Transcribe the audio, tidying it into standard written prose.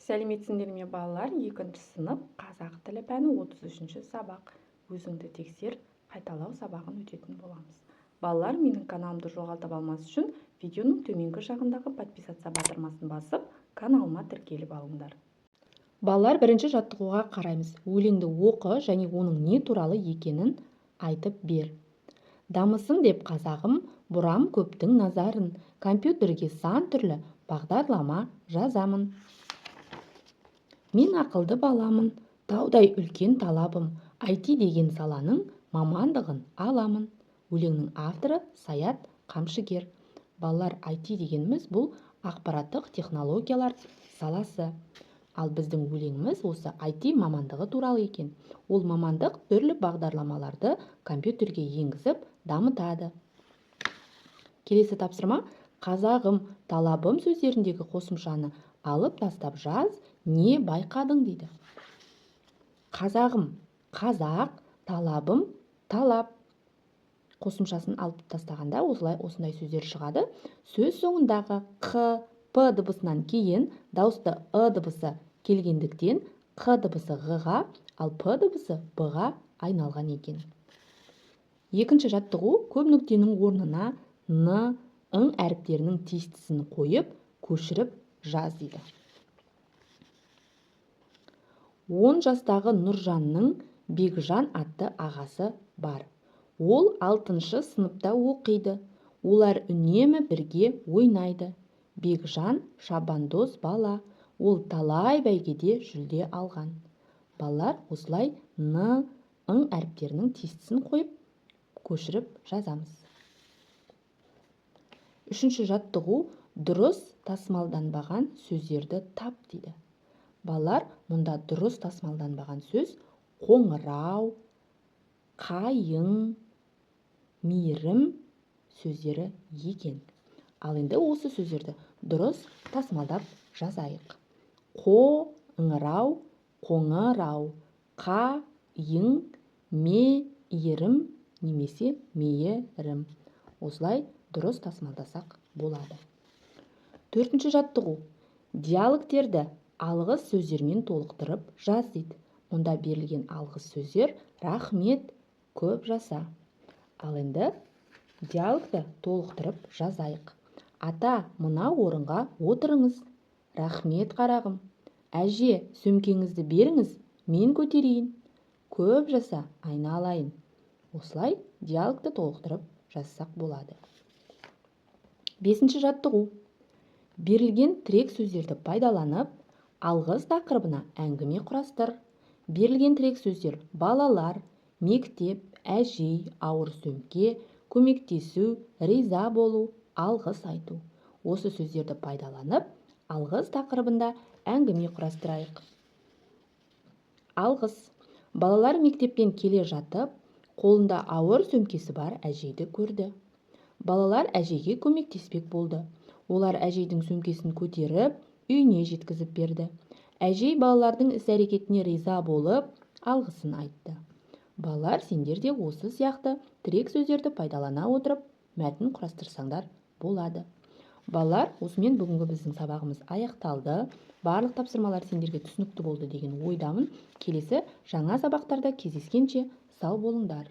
Сәлеметсіңдер ме балалар? 2-ші сынып қазақ тілі пәні 33-ші сабақ. Өзіңді тексер, қайталау сабағын өтетін боламыз. Балалар, менің каналымды жоғалтып алмас үшін видеоның төменгі жағындағы подписаться батырмасын басып, каналыма тіркеліп алыңдар. Балалар, бірінші жаттығуға қараймыз. Өлеңді оқы және оның не туралы екенін айтып бер. Дамысын деп қазағым, бұрам көптің назарын, компьютерге сан түрлі бағдарлама жазамын. Мен ақылды баламын, таудай үлкен талабым, IT деген саланың мамандығын аламын. Өлеңнің авторы Саят Қамшыгер. Балалар, IT дегеніміз бұл ақпараттық технологиялар саласы. Ал біздің өлеңіміз осы IT мамандығы туралы екен. Ол мамандық түрлі бағдарламаларды компьютерге енгізіп дамытады. Келесі тапсырма: қазағым, талабым сөздеріндегі қосымшаны алып тастап жаз, не байқадың дейді. Қазағым, қазақ, талабым, талап. Қосымшасын алып тастағанда осындай сөздер шығады. Сөз соңындағы қ, п дыбысынан кейін дауысты ы дыбысы келгендіктен қ дыбысы ғ-ға, ал п дыбысы б-ға айналған екен. Екінші жаттығу: көп нүктенің орнына н, ң әріптерінің тиістісін қойып, көшіріп жаз дейді. 10 жастағы Нұржанның Бекжан атты ағасы бар. Ол 6-шы сыныпта оқиды. Олар үнемі бірге ойнайды. Бекжан шабандоз бала. Ол талай бәйгеде жүлде алған. Балалар, осылай н, ң әріптерінің тиістісін қойып, көшіріп жазамыз. Үшінші жаттығу: дұрыс тасымалданбаған сөздерді тап дейді. Балалар, мұнда дұрыс тасымалданбаған сөз қоңырау, қайың, мейірім сөздері екен. Ал енді осы сөздерді дұрыс тасымалдап жазайық. Қоңырау, қоңырау, қайың, мейірім немесе мейірім. Осылай дұрыс тасымалдасақ болады. Төртінші жаттығу: диалогтерді алғыс сөздермен толықтырып жаз дейді. Мұнда берілген алғыс сөздер рахмет, көп жаса. Ал енді диалогты толықтырып жазайық. Ата, мына орынға отырыңыз. Рахмет қарағым. Әже, сөмкеңізді беріңіз, мен көтерейін. Көп жаса, айналайын. Осылай диалогты толықтырып жазсақ болады. Бесінші жаттығу: берілген тірек сөздерді пайдаланып, алғыс тақырыбына әңгіме құрастыр. Берілген тірек сөздер: балалар, мектеп, әжей, ауыр сөмке, көмектесу, риза болу, алғыс айту. Осы сөздерді пайдаланып, алғыс тақырыбында әңгіме құрастырайық. Алғыс. Балалар мектептен келе жатып, қолында ауыр сөмкесі бар әжейді көрді. Балалар әжейге көмектеспек болды. Олар әжейдің сөмкесін көтеріп, үйіне жеткізіп берді. Әжей балалардың іс-әрекетіне риза болып, алғысын айтты. Балалар, сендер де осы сияқты тірек сөздерді пайдалана отырып, мәтін құрастырсаңдар болады. Балалар, осымен бүгінгі біздің сабағымыз аяқталды. Барлық тапсырмалар сендерге түсінікті болды деген ойдамын. Келесі жаңа сабақтарда кездескенше сау болыңдар.